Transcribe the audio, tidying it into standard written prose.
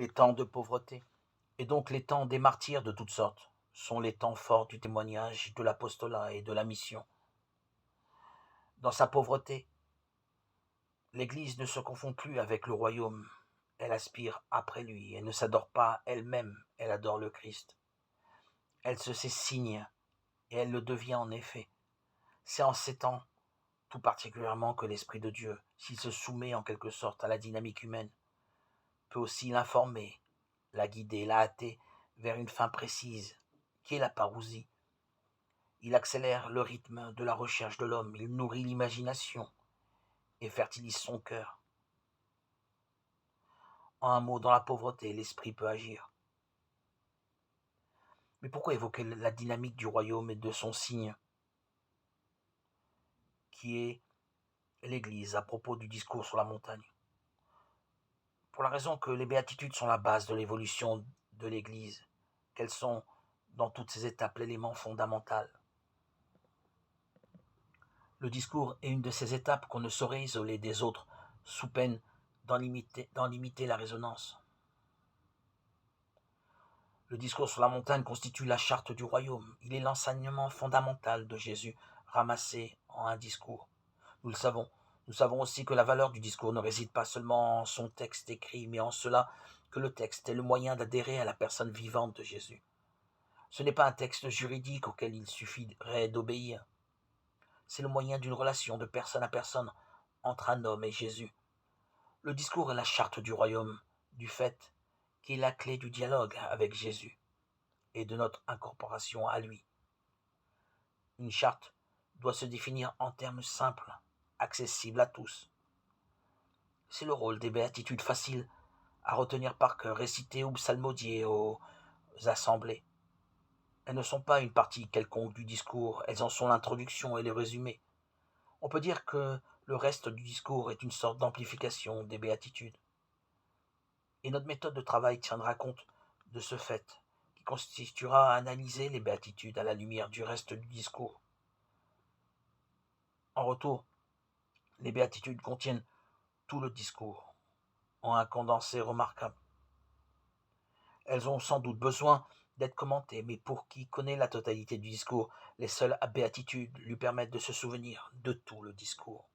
Les temps de pauvreté, et donc les temps des martyrs de toutes sortes, sont les temps forts du témoignage, de l'apostolat et de la mission. Dans sa pauvreté, l'Église ne se confond plus avec le royaume. Elle aspire après lui et ne s'adore pas elle-même, elle adore le Christ. Elle se sait signe, et elle le devient en effet. C'est en ces temps, tout particulièrement, que l'Esprit de Dieu, s'il se soumet en quelque sorte à la dynamique humaine, peut aussi l'informer, la guider, la hâter vers une fin précise, qui est la parousie. Il accélère le rythme de la recherche de l'homme, il nourrit l'imagination et fertilise son cœur. En un mot, dans la pauvreté, l'esprit peut agir. Mais pourquoi évoquer la dynamique du royaume et de son signe, qui est l'Église, à propos du discours sur la montagne? Pour la raison que les béatitudes sont la base de l'évolution de l'Église, qu'elles sont, dans toutes ses étapes, l'élément fondamental. Le discours est une de ces étapes qu'on ne saurait isoler des autres, sous peine d'en limiter la résonance. Le discours sur la montagne constitue la charte du royaume. Il est l'enseignement fondamental de Jésus, ramassé en un discours. Nous le savons. Nous savons aussi que la valeur du discours ne réside pas seulement en son texte écrit, mais en cela que le texte est le moyen d'adhérer à la personne vivante de Jésus. Ce n'est pas un texte juridique auquel il suffirait d'obéir. C'est le moyen d'une relation de personne à personne entre un homme et Jésus. Le discours est la charte du royaume, du fait qui est la clé du dialogue avec Jésus et de notre incorporation à lui. Une charte doit se définir en termes simples, accessibles à tous. C'est le rôle des béatitudes faciles à retenir par cœur, récitées ou psalmodiées aux assemblées. Elles ne sont pas une partie quelconque du discours, elles en sont l'introduction et le résumé. On peut dire que le reste du discours est une sorte d'amplification des béatitudes. Et notre méthode de travail tiendra compte de ce fait, qui constituera à analyser les béatitudes à la lumière du reste du discours. En retour, les béatitudes contiennent tout le discours, en un condensé remarquable. Elles ont sans doute besoin d'être commentées, mais pour qui connaît la totalité du discours, les seules béatitudes lui permettent de se souvenir de tout le discours.